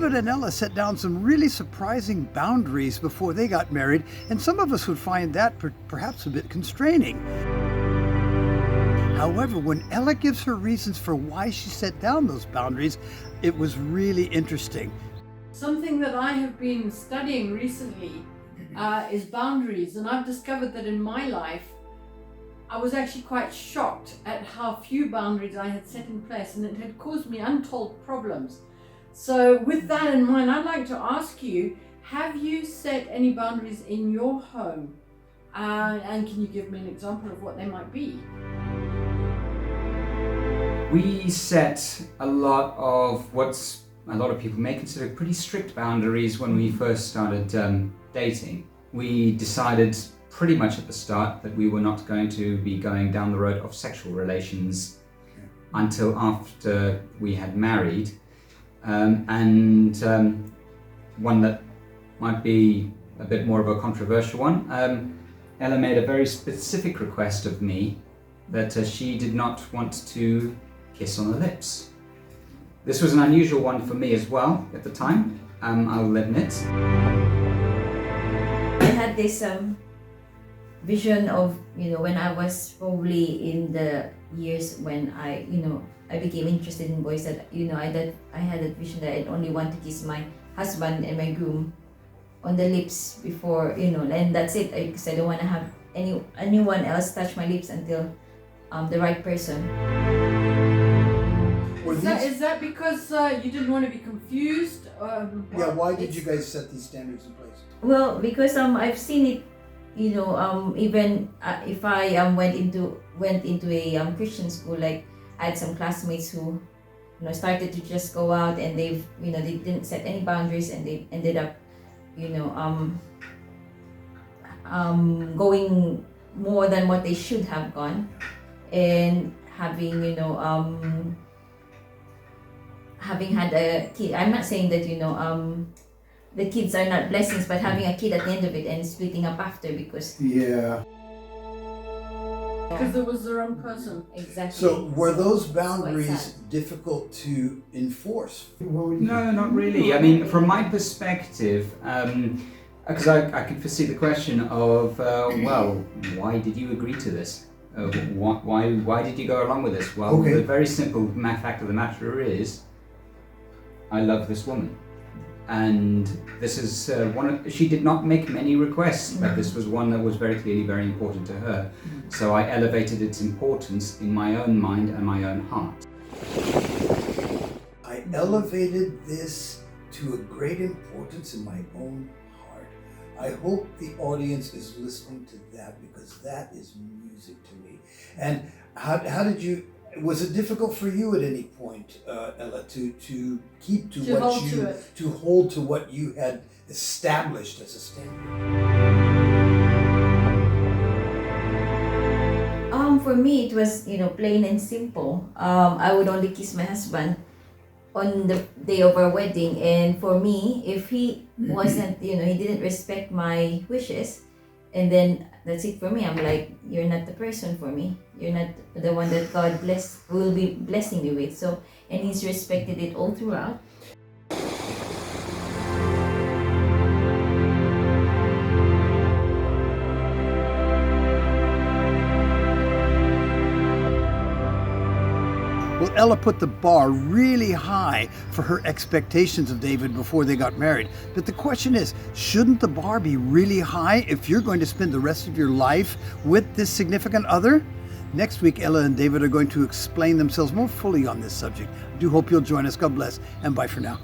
David and Ela set down some really surprising boundaries before they got married, and some of us would find that perhaps a bit constraining. However, when Ela gives her reasons for why she set down those boundaries, it was really interesting. Something that I have been studying recently is boundaries, and I've discovered that in my life I was actually quite shocked at how few boundaries I had set in place, and it had caused me untold problems. So with that in mind, I'd like to ask you, have you set any boundaries in your home? And can you give me an example of what they might be? We set a lot of what a lot of people may consider pretty strict boundaries when we first started dating. We decided pretty much at the start that we were not going to be going down the road of sexual relations until after we had married. And one that might be a bit more of a controversial one, Ela made a very specific request of me that she did not want to kiss on the lips. This was an unusual one for me as well at the time, I'll admit. I had this vision of, when I was probably in the years when I became interested in boys, that, I had that vision that I'd only want to kiss my husband and my groom on the lips before, and that's it, because I don't want to have anyone else touch my lips until the right person. Is that because you didn't want to be confused? Why did you guys set these standards in place? Well, because I've seen it, even if I went into a Christian school, like I had some classmates who started to just go out, and they didn't set any boundaries, and they ended up going more than what they should have gone, and having having had a kid. I'm not saying that the kids are not blessings, but having a kid at the end of it and splitting up after because Yeah. Because it was the wrong person. Exactly. So were those It's quite boundaries sad. difficult to enforce? No, not really. I mean, from my perspective, because I could foresee the question of, well, why did you agree to this? Why did you go along with this? Well, Okay. the very simple fact of the matter is, I love this woman. And this is she did not make many requests, but this was one that was very clearly very important to her. So I elevated its importance in my own mind and my own heart. I elevated this to a great importance in my own heart. I hope the audience is listening to that, because that is music to me. And how did you, was it difficult for you at any point, Ela, to keep to to hold to what you had established as a standard? For me, it was plain and simple. I would only kiss my husband on the day of our wedding, and for me, if he wasn't, he didn't respect my wishes, and then that's it for me. I'm like, you're not the person for me. You're not the one that God will be blessing me with. So, and He's respected it all throughout. Well, Ela put the bar really high for her expectations of David before they got married. But the question is, shouldn't the bar be really high if you're going to spend the rest of your life with this significant other? Next week, Ela and David are going to explain themselves more fully on this subject. I do hope you'll join us. God bless, and bye for now.